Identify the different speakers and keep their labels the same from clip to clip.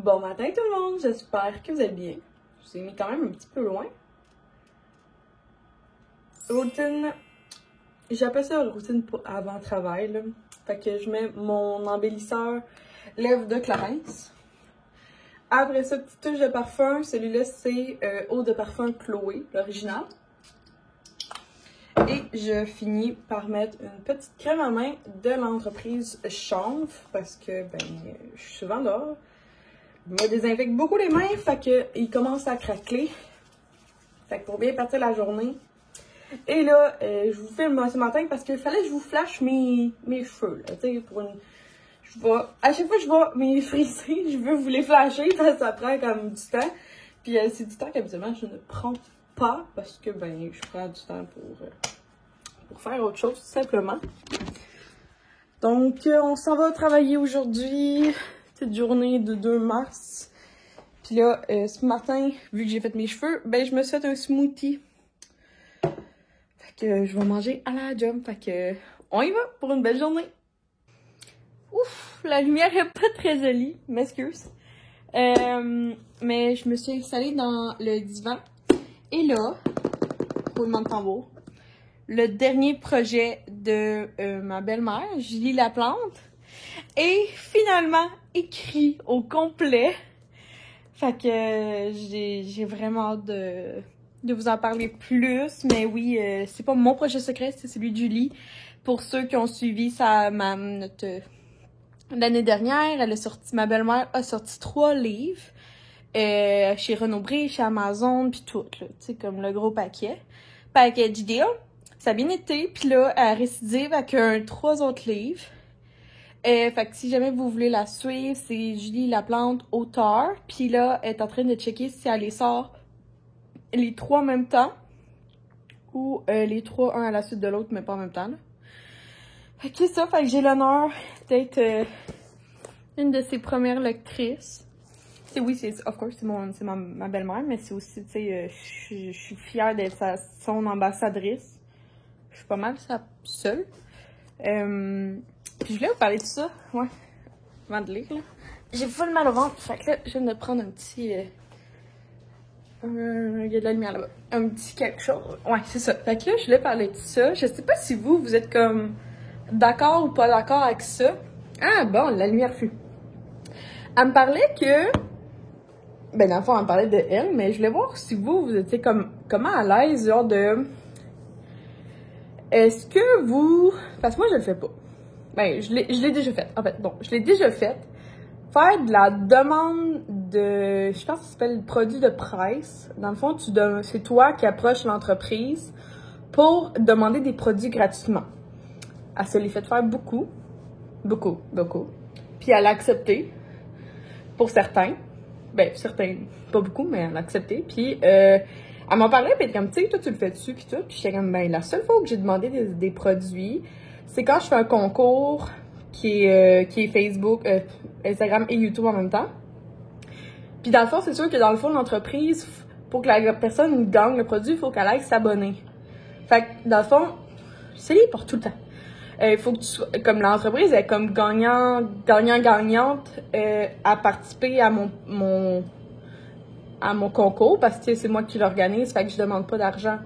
Speaker 1: Bon matin tout le monde, j'espère que vous allez bien. Je vous ai mis quand même un petit peu loin. Routine, j'appelle ça routine pour avant travail là. Fait que je mets mon embellisseur lèvres de Clarins. Après ça, petite touche de parfum, celui-là c'est eau de parfum Chloé, l'original. Et je finis par mettre une petite crème à main de l'entreprise Chanve parce que je suis souvent dehors. Je me désinfecte beaucoup les mains, fait que ils commencent à craquer. Fait que pour bien partir la journée. Et là, je vous filme ce matin parce qu'il fallait que je vous flash mes cheveux. Là, pour une... à chaque fois que je vais mes frisser, je veux vous les flasher parce que ça prend comme du temps. Puis c'est du temps qu'habituellement je ne prends pas parce que je prends du temps pour faire autre chose tout simplement. Donc on s'en va travailler aujourd'hui. Cette journée de 2 mars. Puis là, ce matin, vu que j'ai fait mes cheveux, je me suis fait un smoothie. Fait que je vais manger à la job. Fait que on y va pour une belle journée. Ouf, la lumière est pas très jolie, m'excuse. Mais je me suis installée dans le divan. Et là, roulement de tambour, le dernier projet de ma belle-mère, Julie Laplante, est finalement écrit au complet. Fait que j'ai vraiment hâte de vous en parler plus. Mais oui, c'est pas mon projet secret, c'est celui de Julie. Pour ceux qui ont suivi l'année dernière, ma belle-mère a sorti 3 livres. Chez Renaud-Bré, chez Amazon, puis tout, là. Tu sais, comme le gros paquet. Package deal. Ça a bien été. Puis là, elle récidive avec 3 autres livres. Fait que si jamais vous voulez la suivre, c'est Julie Laplante, auteure. Puis là, elle est en train de checker si elle les sort les 3 en même temps. Ou les 3, un à la suite de l'autre, mais pas en même temps, là. Fait que c'est ça, fait que j'ai l'honneur d'être une de ses premières lectrices. Oui, of course, c'est ma belle-mère, mais c'est aussi, tu sais, je suis fière d'être son ambassadrice. Je suis pas mal seule. Puis je voulais vous parler de ça, ouais, avant de lire, là. J'ai full mal au ventre, fait que là, je viens de prendre un petit... il y a de la lumière là-bas. Un petit quelque chose. Ouais, c'est ça. Fait que là, je voulais parler de ça. Je sais pas si vous êtes comme d'accord ou pas d'accord avec ça. Ah bon, la lumière fut. Elle me parlait que... dans le fond, elle me parlait de elle, mais je voulais voir si vous étiez comment à l'aise, genre de... Est-ce que vous... Parce que moi, je le fais pas. Je l'ai déjà fait. En fait, bon, je l'ai déjà fait. Faire de la demande de... Je pense que ça s'appelle le produit de presse. Dans le fond, c'est toi qui approches l'entreprise pour demander des produits gratuitement. Elle se les fait faire beaucoup. Beaucoup, beaucoup. Puis elle a accepté. Pour certains. Certains, pas beaucoup, mais elle a accepté. Puis elle m'en parlait, puis elle était comme, tu sais, toi, tu le fais dessus, puis tout. Puis j'étais comme, la seule fois que j'ai demandé des produits, c'est quand je fais un concours qui est Facebook, Instagram et YouTube en même temps. Puis dans le fond, c'est sûr que dans le fond, l'entreprise, pour que la personne gagne le produit, il faut qu'elle aille s'abonner. Fait que dans le fond, c'est libre pour tout le temps. Il faut que tu sois, comme l'entreprise est comme gagnante à participer à mon concours parce que c'est moi qui l'organise, fait que je demande pas d'argent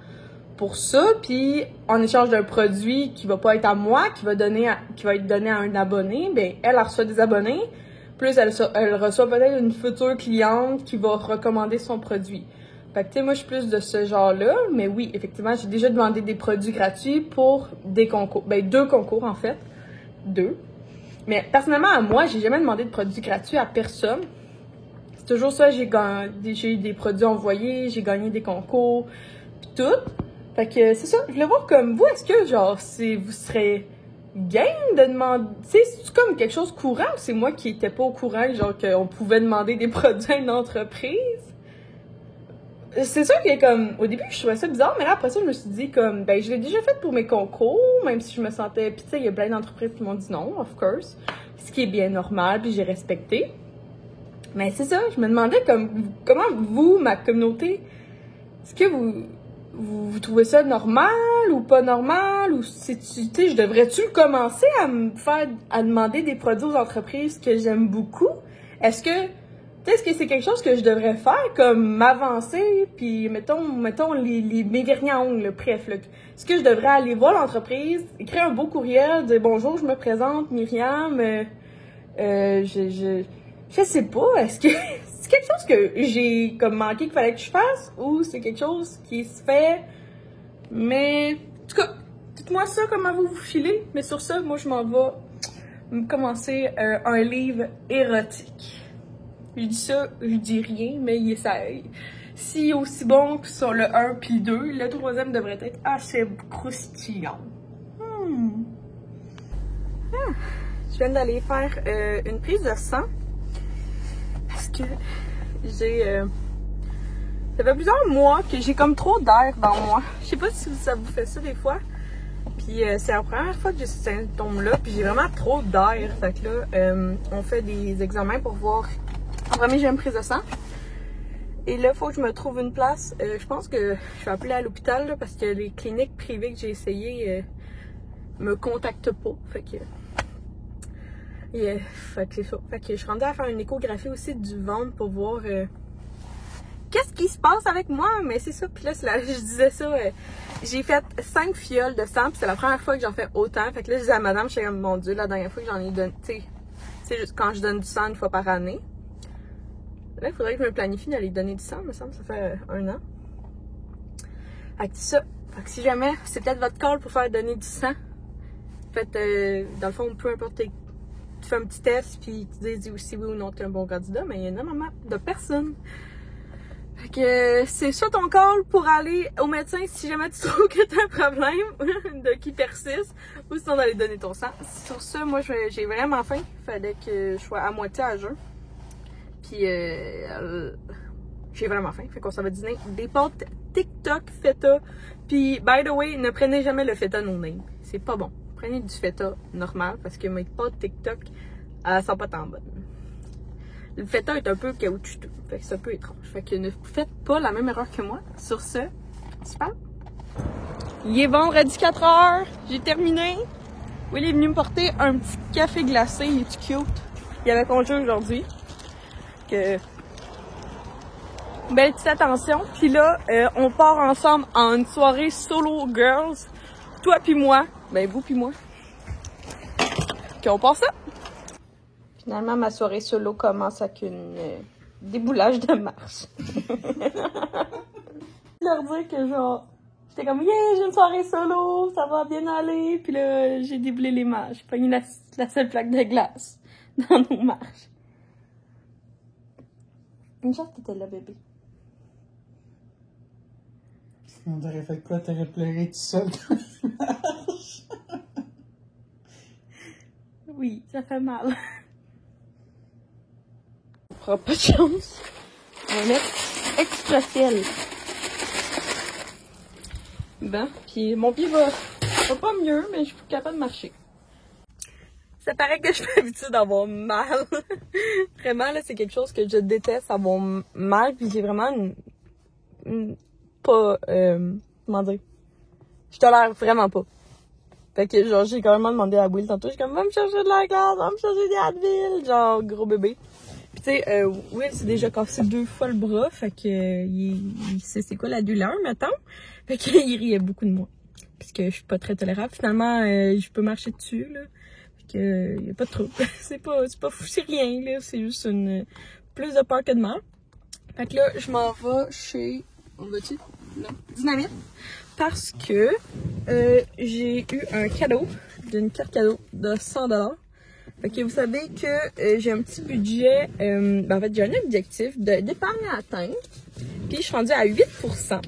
Speaker 1: pour ça. Puis en échange d'un produit qui va pas être à moi, qui va être donné à un abonné, elle reçoit des abonnés, plus elle reçoit peut-être une future cliente qui va recommander son produit. Fait que, tu sais, moi, je suis plus de ce genre-là, mais oui, effectivement, j'ai déjà demandé des produits gratuits pour des concours. 2 concours, en fait. 2. Mais personnellement, à moi, j'ai jamais demandé de produits gratuits à personne. C'est toujours ça, j'ai eu des produits envoyés, j'ai gagné des concours, pis tout. Fait que, c'est ça, je voulais voir comme vous, est-ce que, genre, vous serez game de demander... Tu sais, c'est comme quelque chose de courant ou c'est moi qui étais pas au courant, genre, qu'on pouvait demander des produits à une entreprise? C'est sûr que comme au début je trouvais ça bizarre, mais là après ça je me suis dit comme je l'ai déjà fait pour mes concours, même si je me sentais, puis tu sais il y a plein d'entreprises qui m'ont dit non, of course, ce qui est bien normal, puis j'ai respecté. Mais c'est ça, je me demandais comment vous, ma communauté, est-ce que vous trouvez ça normal ou pas normal, ou si tu sais je devrais-tu commencer à demander des produits aux entreprises que j'aime beaucoup? Est-ce que est-ce que c'est quelque chose que je devrais faire, comme m'avancer, puis mettons mes vernis à ongles, bref, là. Est-ce que je devrais aller voir l'entreprise, écrire un beau courriel, dire bonjour, je me présente, Myriam, je sais pas, est-ce que c'est quelque chose que j'ai comme manqué qu'il fallait que je fasse, ou c'est quelque chose qui se fait, mais en tout cas, dites-moi ça, comment vous filez, mais sur ça, moi je m'en vais commencer un livre érotique. Je dis ça, je dis rien, mais il est si aussi bon que sur le 1 puis 2, le 3e devrait être assez croustillant. Je viens d'aller faire une prise de sang parce que ça fait plusieurs mois que j'ai comme trop d'air dans moi. Je sais pas si ça vous fait ça des fois. Puis c'est la première fois que j'ai ce symptôme-là, puis j'ai vraiment trop d'air. Fait que là, on fait des examens pour voir. En premier, j'ai une prise de sang. Et là, il faut que je me trouve une place. Je pense que je vais appeler à l'hôpital là, parce que les cliniques privées que j'ai essayées me contactent pas. Fait que c'est ça. Fait que je suis rendue à faire une échographie aussi du ventre pour voir qu'est-ce qui se passe avec moi. Mais c'est ça. Puis là, je disais ça. J'ai fait 5 fioles de sang. Puis c'est la première fois que j'en fais autant. Fait que là, je disais à madame, je suis comme, mon Dieu, la dernière fois que j'en ai donné, tu sais, c'est juste quand je donne du sang une fois par année. Là, il faudrait que je me planifie d'aller donner du sang, me semble, ça fait 1 an. Fait que ça. Fait que si jamais c'est peut-être votre call pour faire donner du sang, faites, dans le fond, peu importe, tu fais un petit test, puis tu dis si oui ou non tu es un bon candidat, mais il y a énormément de personnes. Fait que c'est ça ton call pour aller au médecin si jamais tu trouves que tu as un problème qui persiste, ou sinon d'aller donner ton sang. Sur ça, moi, j'ai vraiment faim. Il fallait que je sois à moitié à jeun. Puis j'ai vraiment faim. Fait qu'on s'en va dîner des pâtes TikTok feta. Puis by the way, ne prenez jamais le feta no name. C'est pas bon. Prenez du feta normal parce que mes pâtes TikTok, elles sont pas tant bonnes. Le feta est un peu caoutchouteux. Fait que c'est un peu étrange. Fait que ne faites pas la même erreur que moi. Sur ce, super. Il est vendredi 4h. J'ai terminé. Will est venu me porter un petit café glacé. Il est cute. Il avait congé aujourd'hui. Que belle petite attention. Puis là, on part ensemble en une soirée solo girls. Toi puis moi. Ben vous puis moi. Puis on part ça. Finalement, ma soirée solo commence avec une déboulage de marche. Leur dire que genre, j'étais comme yeah, j'ai une soirée solo, ça va bien aller. Puis là, j'ai déboulé les marches. J'ai pogné la seule plaque de glace dans nos marches. Une chance que t'étais là, bébé.
Speaker 2: On t'aurait fait quoi? T'aurais pleuré tout seul quand je marche?
Speaker 1: Oui, ça fait mal. On fera pas de chance. On va mettre extra ciel. Bon, puis mon pied va pas mieux, mais je suis capable de marcher. Ça paraît que je suis habituée d'avoir mal. Vraiment, là, c'est quelque chose que je déteste, avoir mal. Puis j'ai vraiment pas... comment dire? Je tolère vraiment pas. Fait que genre, j'ai carrément demandé à Will tantôt. Je suis comme, va me chercher de la glace, va me chercher des Advil. Genre, gros bébé. Puis tu sais, Will s'est déjà cassé 2 fois le bras. Fait que il sait c'est quoi la douleur, mettons. Fait qu'il riait beaucoup de moi. Puisque je suis pas très tolérable. Finalement, je peux marcher dessus, là. Que y a pas de trouble. c'est pas fou, c'est rien là, c'est juste une plus de peur que de mal. Fait que là, je m'en vais chez Dynamite parce que j'ai eu un cadeau d'une carte cadeau de 100$. Fait que vous savez que j'ai un petit budget, en fait j'ai un objectif d'épargne à atteindre. Puis je suis rendue à 8%.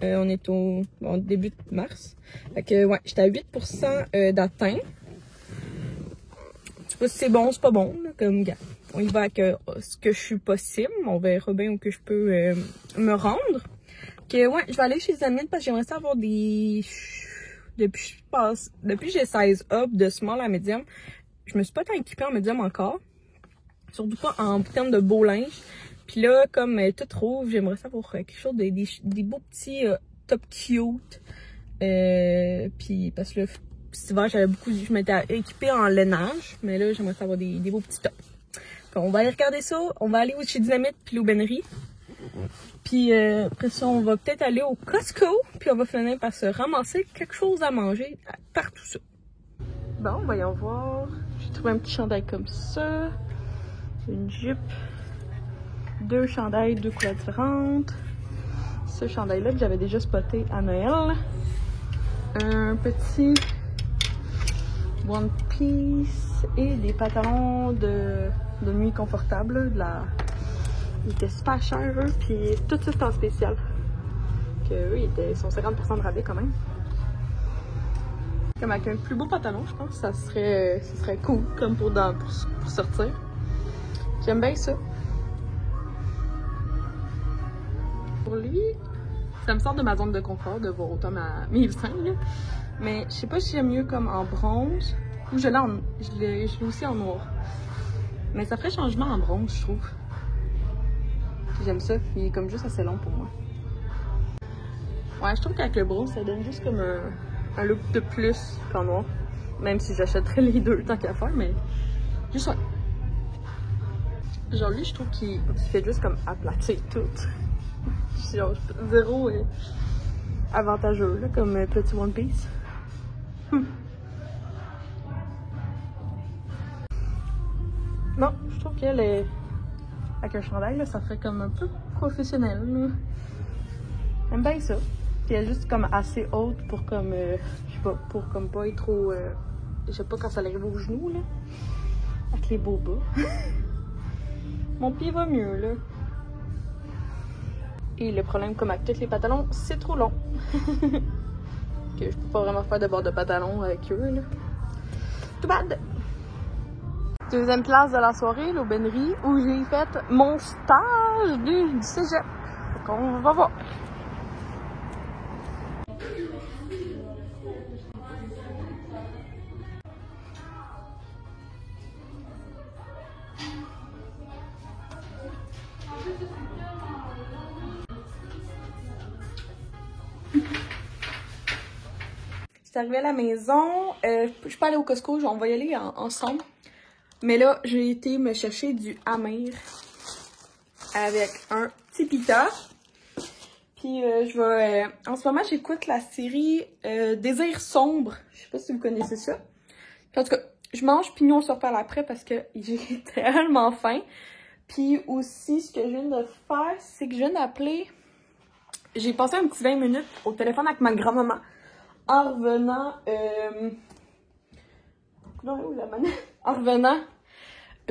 Speaker 1: On est au début de mars. Fait que ouais, j'étais à 8% d'atteinte. Je sais pas si c'est bon, c'est pas bon, là, comme gars. On y va avec ce que je suis possible. On verra bien où que je peux me rendre. Que ouais, je vais aller chez les amis parce que j'aimerais ça avoir des... Depuis que j'ai 16 up de small à medium, je me suis pas tant équipée en medium encore. Surtout pas en termes de beau linge. Puis là, comme tout rouge, j'aimerais ça avoir quelque chose des beaux petits top cute. Puis parce que là, cet hiver, je m'étais équipée en lainage, mais là, j'aimerais savoir des beaux petits tops. On va aller regarder ça. On va aller au chez Dynamite puis l'Aubainerie. Puis après ça, on va peut-être aller au Costco. Puis on va finir par se ramasser quelque chose à manger par tout ça. Bon, voyons voir. J'ai trouvé un petit chandail comme ça. Une jupe. 2 chandails, 2 couleurs différentes. Ce chandail-là que j'avais déjà spoté à Noël. Un petit One Piece et des pantalons de nuit confortables. Ils étaient super chers, eux, puis tout ça c'était en spécial. Que eux, ils sont 50% de rabais quand même. Comme avec un plus beau pantalon, je pense, ça serait cool, comme pour sortir. J'aime bien ça. Pour lui, ça me sort de ma zone de confort de voir autant mes seins, là. Mais je sais pas si j'aime mieux comme en bronze ou je l'ai aussi en noir. Mais ça ferait changement en bronze, je trouve. J'aime ça, il est comme juste assez long pour moi. Ouais, je trouve qu'avec le bronze, ça donne juste comme un look de plus qu'en noir. Même si j'achèterais les deux tant qu'à faire, mais juste ouais. Genre lui, je trouve qu'il fait juste comme aplatir tout. Genre, zéro avantageux, là, comme petit One Piece. Non, je trouve qu'elle est... Avec un chandail, là, ça ferait comme un peu professionnel, là. J'aime bien ça. Puis elle est juste comme assez haute pour comme... je sais pas, pour comme pas être trop... je sais pas quand ça arrive aux genoux, là. Avec les beaux bas. Mon pied va mieux, là. Et le problème, comme avec tous les pantalons, c'est trop long. Que je peux pas vraiment faire de bord de pantalon avec eux, là. Too bad! Deuxième place de la soirée, l'Aubainerie, où j'ai fait mon stage du cégep. Donc on va voir. Je suis arrivée à la maison, je suis pas allée au Costco, on va y aller ensemble. Mais là, j'ai été me chercher du Amir avec un petit pita. Puis je vais... en ce moment, j'écoute la série Désir sombre. Je sais pas si vous connaissez ça. Puis, en tout cas, je mange puis nous on se reparle après parce que j'ai tellement faim. Puis aussi, ce que je viens de faire, c'est que je viens d'appeler... J'ai passé un petit 20 minutes au téléphone avec ma grand-maman en revenant... en revenant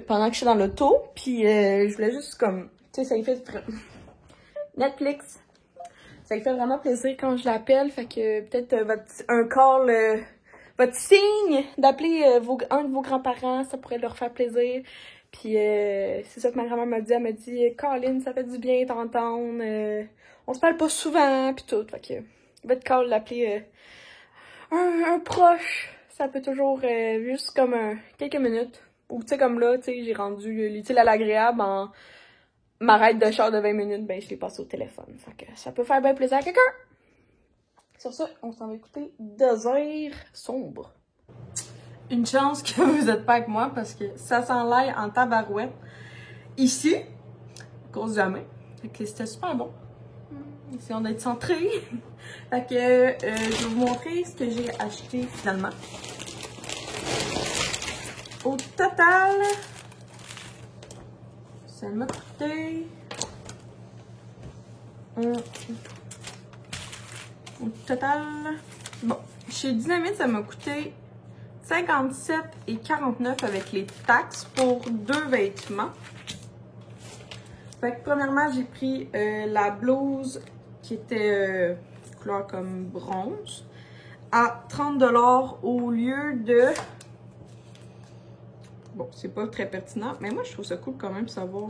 Speaker 1: pendant que je suis dans l'auto, puis je voulais juste comme, tu sais, ça lui fait Netflix, ça lui fait vraiment plaisir quand je l'appelle, fait que peut-être un call, votre signe d'appeler un de vos grands-parents, ça pourrait leur faire plaisir. Puis c'est ça que ma grand-mère m'a dit, elle m'a dit, Colin, ça fait du bien t'entendre, on se parle pas souvent, puis tout, fait que votre call d'appeler un proche. Ça peut toujours juste comme quelques minutes. Ou tu sais comme là, tu sais, j'ai rendu l'utile à l'agréable en m'arrête de char de 20 minutes, ben je l'ai passé au téléphone. Fait que ça peut faire bien plaisir à quelqu'un. Sur ça, on s'en va écouter Désir sombre. Une chance que vous êtes pas avec moi parce que ça s'enlaye en tabarouette ici, à cause de la main. Fait que c'était super bon. Essayons d'être centrés. Fait que je vais vous montrer ce que j'ai acheté finalement. Au total, ça m'a coûté... Au total... Bon, chez Dynamite, ça m'a coûté 57,49 avec les taxes pour 2 vêtements. Fait que premièrement, j'ai pris la blouse qui était couleur comme bronze à 30 $ au lieu de... Bon, c'est pas très pertinent, mais moi je trouve ça cool quand même de savoir...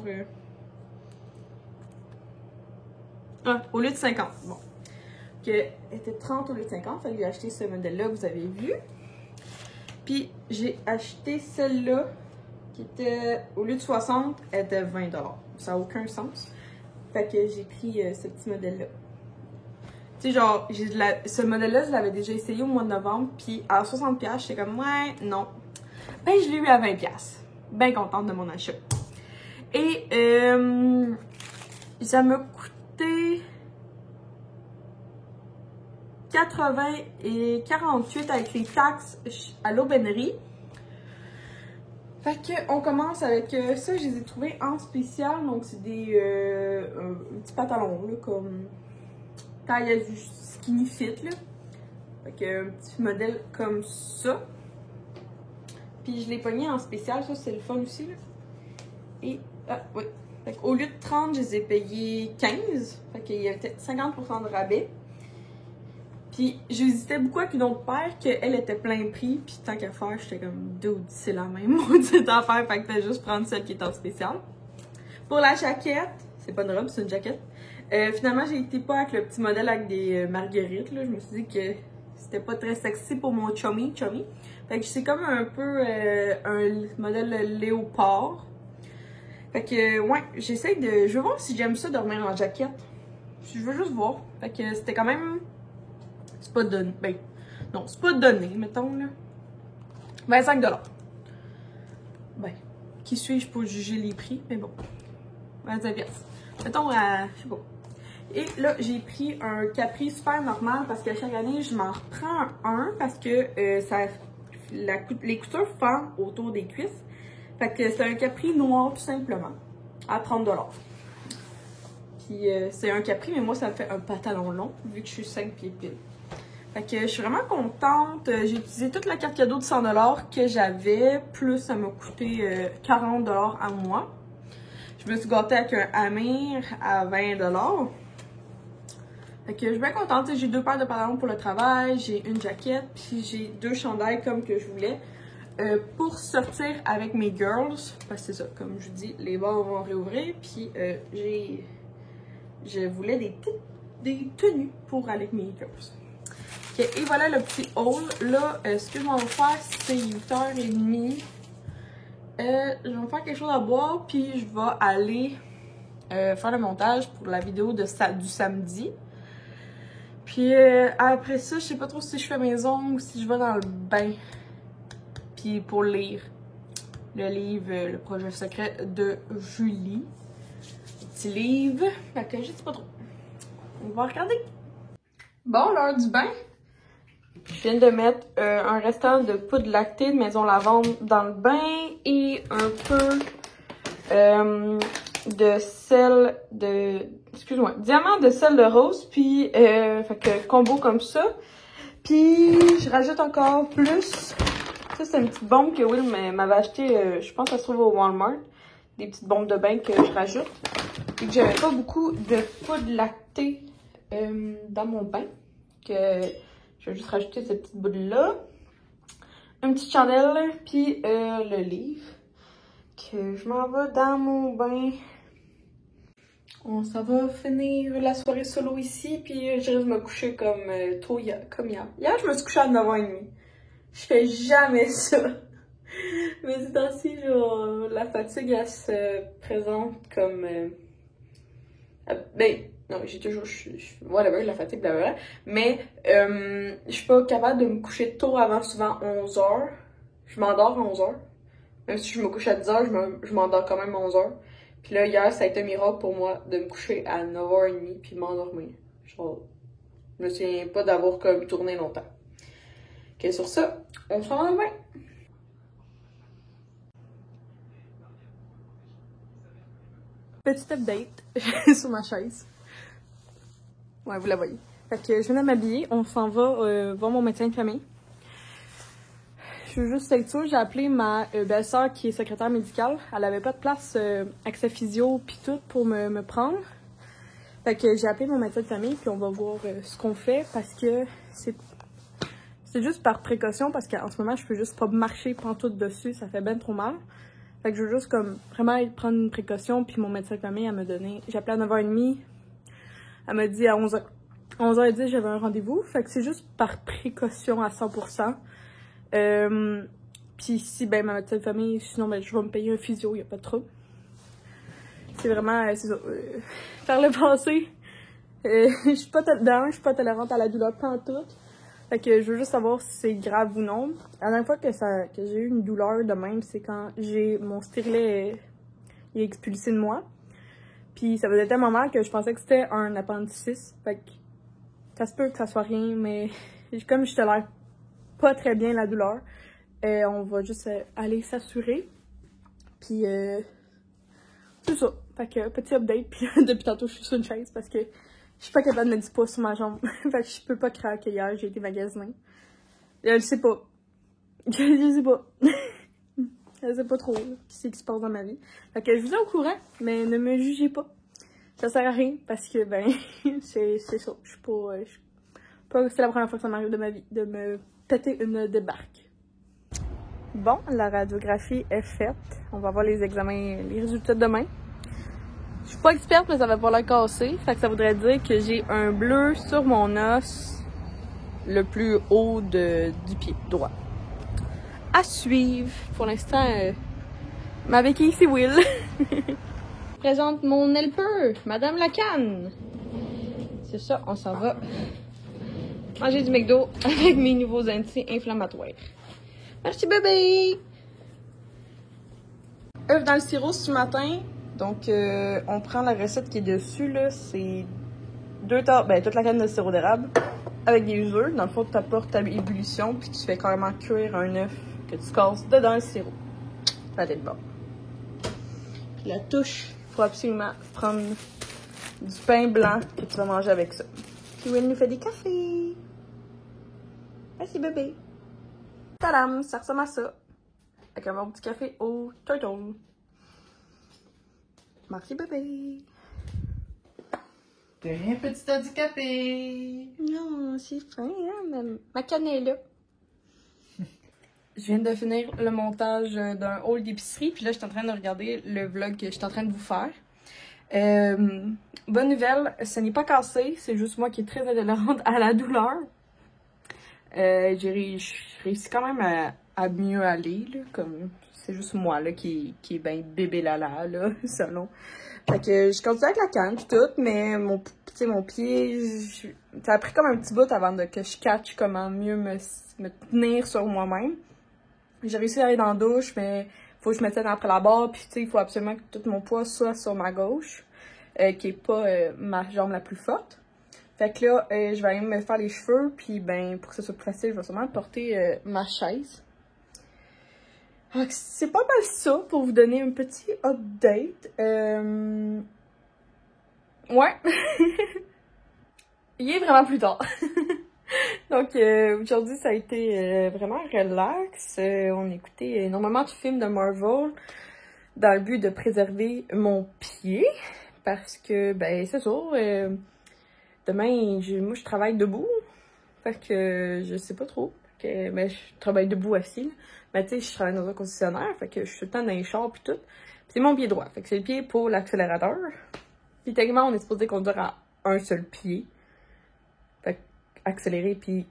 Speaker 1: au lieu de 50, bon. Que était 30 au lieu de 50, fait que j'ai acheté ce modèle-là que vous avez vu. Puis j'ai acheté celle-là qui était, au lieu de 60, elle était 20 $. Ça n'a aucun sens. Fait que j'ai pris ce petit modèle-là. Tu sais, genre, ce modèle-là, je l'avais déjà essayé au mois de novembre, puis à 60$, j'étais comme, ouais, non. Ben, je l'ai eu à 20$. bien contente de mon achat. Et ça m'a coûté 80 et 48 avec les taxes à l'aubainerie. Fait que on commence avec ça, je les ai trouvés en spécial, donc c'est des petits pantalons là, comme taille du skinny fit là. Fait que un petit modèle comme ça. Puis je l'ai pogné en spécial, ça c'est le fun aussi là. Et oui. Fait qu'au lieu de 30, je les ai payés 15. Fait qu'il y avait 50% de rabais. Puis j'hésitais beaucoup avec une autre paire qu'elle était plein prix. Puis tant qu'à faire, j'étais comme dude, c'est la même maudite affaire. Fait que fais juste prendre celle qui est en spécial. Pour la jaquette, c'est pas une robe, c'est une jaquette. Finalement, j'ai été pas avec le petit modèle avec des marguerites. Là. Je me suis dit que c'était pas très sexy pour mon chummy. Fait que c'est comme un peu un modèle léopard. Fait que, ouais, j'essaie de... Je veux voir si j'aime ça dormir en jaquette. Je veux juste voir. Fait que c'était quand même... C'est pas donné. Ben, non, c'est pas donné, mettons, là. 25 $. Ben, qui suis-je pour juger les prix? Mais bon. 25 $. Mettons à... Je sais pas. Et là, j'ai pris un Capri super normal parce que chaque année, je m'en reprends un parce que les coutures fendent autour des cuisses. Fait que c'est un Capri noir tout simplement, à 30 $. Puis c'est un Capri, mais moi ça me fait un pantalon long, vu que je suis 5 pieds pile. Fait que je suis vraiment contente. J'ai utilisé toute la carte cadeau de 100 $ que j'avais, plus ça m'a coûté 40 $ à moi. Je me suis gâtée avec un Amir à 20 $. Fait que je suis bien contente. J'ai 2 paires de pantalons pour le travail, j'ai une jaquette, puis j'ai 2 chandails comme que je voulais. Pour sortir avec mes girls, parce que c'est ça, comme je vous dis, les bars vont réouvrir, puis je voulais des tenues pour aller avec mes girls. Okay, et voilà le petit haul. Là, ce que je vais faire, c'est 8h30. Je vais me faire quelque chose à boire, puis je vais aller faire le montage pour la vidéo du samedi. Puis après ça, je sais pas trop si je fais mes ongles ou si je vais dans le bain. Puis pour lire le livre Le projet secret de Julie. Petit livre. Fait que je sais pas trop. On va regarder. Bon, l'heure du bain. Je viens de mettre un restant de poudre lactée de Maison Lavande dans le bain et un peu de sel de... Excuse-moi. Diamant de sel de rose. Puis, fait que combo comme ça. Puis, je rajoute encore plus... Ça, c'est une petite bombe que Will m'avait acheté, je pense que ça se trouve au Walmart. Des petites bombes de bain que je rajoute. Et que j'avais pas beaucoup de poudre lactée dans mon bain. Que je vais juste rajouter cette petite boule-là. Une petite chandelle, puis le livre. Que je m'en vais dans mon bain. On s'en va finir la soirée solo ici, puis je risque de me coucher comme hier. Hier, je me suis couchée à 9h30. Je fais jamais ça. Mais ces temps-ci, genre, la fatigue, elle se présente comme... ben, non, j'ai toujours... whatever, la fatigue, blablabla. Mais, je suis pas capable de me coucher tôt avant, souvent 11h. Je m'endors à 11h. Même si je me couche à 10h, je m'endors quand même à 11h. Puis là, hier, ça a été un miracle pour moi de me coucher à 9h30 puis m'endormir. Genre, je me souviens pas d'avoir comme tourné longtemps. Ok, sur ça, on se rend demain. Petit update sur ma chaise. Ouais, vous la voyez. Fait que je viens de m'habiller, on s'en va voir mon médecin de famille. Je veux juste être sûre, j'ai appelé ma belle-sœur qui est secrétaire médicale. Elle avait pas de place accès physio pis tout pour me prendre. Fait que j'ai appelé mon médecin de famille puis on va voir ce qu'on fait parce que c'est juste par précaution parce qu'en ce moment, je peux juste pas marcher pantoute dessus, ça fait ben trop mal. Fait que je veux juste comme vraiment prendre une précaution. Puis mon médecin de famille, elle m'a donné... J'ai appelé à 9h30. Elle m'a dit à 11h. À 11h10, j'avais un rendez-vous. Fait que c'est juste par précaution à 100%. Puis si ben ma médecin de famille, sinon ben je vais me payer un physio, y a pas de trouble. C'est vraiment... c'est ça. Faire le passé. Je suis pas tolérante à la douleur pantoute. Fait que je veux juste savoir si c'est grave ou non. La dernière fois que j'ai eu une douleur de même, c'est quand mon stérilet est expulsé de moi. Puis ça faisait tellement mal que je pensais que c'était un appendicitis. Fait que ça se peut que ça soit rien, mais comme je tolère pas très bien la douleur, on va juste aller s'assurer. Puis c'est ça. Fait que petit update. Puis depuis tantôt, je suis sur une chaise parce que je suis pas capable de mettre du poids sur ma jambe. Fait que je peux pas craquer hier, j'ai été magasiner. Je sais pas. Je sais pas. Je sais pas trop ce qui se passe dans ma vie. Fait que je vous ai au courant, mais ne me jugez pas. Ça sert à rien parce que, ben, c'est ça. Je suis pas. C'est la première fois que ça m'arrive de ma vie, de me péter une débarque. Bon, la radiographie est faite. On va voir les examens, les résultats demain. Je suis pas experte, mais ça va pas l'air cassé. Fait que ça voudrait dire que j'ai un bleu sur mon os le plus haut du pied droit. À suivre. Pour l'instant, ma béquille, c'est Will. Je présente mon helper, Madame Lacanne. C'est ça, on s'en va manger du McDo avec mes nouveaux anti-inflammatoires. Merci bébé! Œufs dans le sirop ce matin. Donc, on prend la recette qui est dessus, là. C'est 2 tasses, ben, toute la canne de sirop d'érable avec des œufs. Dans le fond, tu apportes ta ébullition, puis tu fais carrément cuire un œuf que tu casses dedans le sirop. Ça va être bon. Puis la touche, il faut absolument prendre du pain blanc que tu vas manger avec ça. Puis Will nous fait des cafés. Merci bébé. Tadam, ça ressemble à ça. Avec un bon petit café au turtle. Merci bébé.
Speaker 2: De rien, petit handicapé.
Speaker 1: Non, c'est fin, hein, ma canne est là. Je viens de finir le montage d'un haul d'épicerie, puis là, je suis en train de regarder le vlog que je suis en train de vous faire. Bonne nouvelle, ce n'est pas cassé, c'est juste moi qui est très intolérante à la douleur. J'ai réussi quand même à mieux aller, là, comme c'est juste moi là qui est ben bébé lala, là, selon. Fait que je continue avec la canne pis tout, mais mon pied, ça a pris comme un petit bout avant que je catch comment mieux me tenir sur moi-même. J'ai réussi à aller dans la douche, mais faut que je me tienne après la barre, puis tu sais, il faut absolument que tout mon poids soit sur ma gauche, qui est pas ma jambe la plus forte. Fait que là, je vais aller me faire les cheveux, puis ben, pour que ce soit plus facile, je vais sûrement porter ma chaise. C'est pas mal ça, pour vous donner un petit update. Ouais. Il est vraiment plus tard. Donc, aujourd'hui, ça a été vraiment relax. On écoutait énormément de films de Marvel dans le but de préserver mon pied. Parce que, ben, c'est ça. Demain, moi, je travaille debout. Fait que je sais pas trop. Ben, je travaille debout assis. Mais tu sais, je travaille dans un concessionnaire. Fait que je suis tout le temps dans les chars pis tout. Pis c'est mon pied droit. Fait que c'est le pied pour l'accélérateur. Puis techniquement, on est supposé conduire à un seul pied. Fait que accélérer puis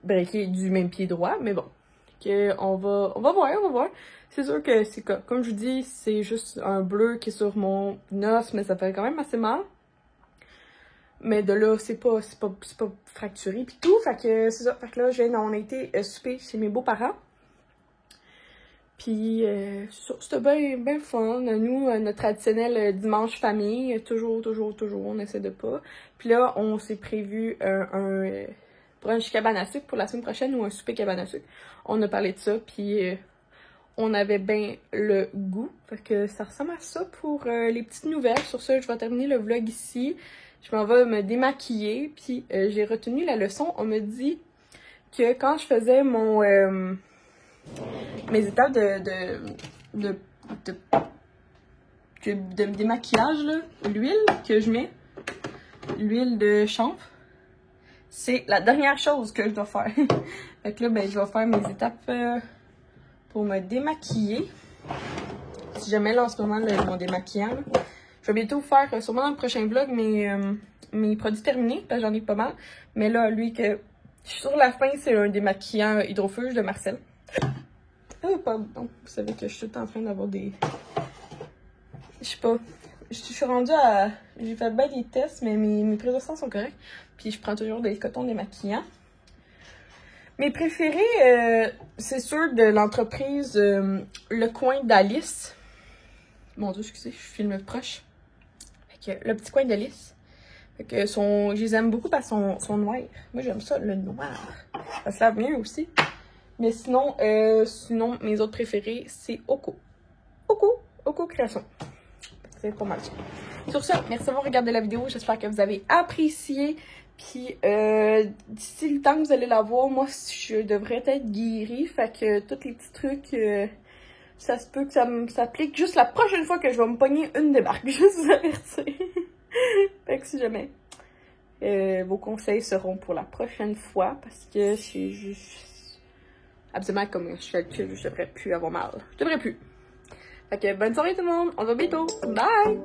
Speaker 1: breaker du même pied droit. Mais bon. On va voir. C'est sûr que c'est comme je vous dis, c'est juste un bleu qui est sur mon os, mais ça fait quand même assez mal. Mais de là, c'est pas fracturé pis tout. Fait que c'est ça. Fait que là, on a été souper chez mes beaux-parents. Puis c'était bien fun. Nous, notre traditionnel dimanche famille, toujours, on essaie de pas. Puis là, on s'est prévu un brunch cabane à sucre pour la semaine prochaine ou un souper cabane à sucre. On a parlé de ça, puis on avait bien le goût. Fait que ça ressemble à ça pour les petites nouvelles. Sur ça, je vais terminer le vlog ici. Je m'en vais me démaquiller, puis j'ai retenu la leçon. On me dit que quand je faisais mes étapes de démaquillage, là, l'huile que je mets, l'huile de chanvre, c'est la dernière chose que je dois faire. Fait que là, ben, je vais faire mes étapes pour me démaquiller. Si jamais, là, en ce moment, mon démaquillant, là, je vais bientôt faire, sûrement dans le prochain vlog, mes produits terminés, parce que j'en ai pas mal. Mais là, lui, que je suis sur la fin, c'est un démaquillant hydrofuge de Marcel. Oh, pardon. Vous savez que je suis tout le temps en train d'avoir des... Je sais pas. Je suis rendue à... J'ai fait bien des tests, mais mes présences sont corrects. Puis je prends toujours des cotons démaquillants. Mes préférés, c'est sûr de l'entreprise Le Coin d'Alice. Mon Dieu, excusez, je filme proche. Fait que, le petit coin d'Alice. Fait que je les aime beaucoup parce qu'ils sont noirs. Moi, j'aime ça, le noir. Ça se lave mieux aussi. Mais sinon, mes autres préférés, c'est Oko. Oko Création. C'est pas mal ça. Sur ce, merci d'avoir regardé la vidéo. J'espère que vous avez apprécié. Puis, d'ici le temps que vous allez la voir, moi, je devrais être guérie. Fait que tous les petits trucs, ça se peut que ça s'applique juste la prochaine fois que je vais me pogner une débarque. Juste vous avertir. Fait que si jamais, vos conseils seront pour la prochaine fois. Parce que c'est juste... Absolument, comme je fais le cul, je devrais plus avoir mal. Je devrais plus. Fait que bonne soirée tout le monde. On se voit bientôt. Bye!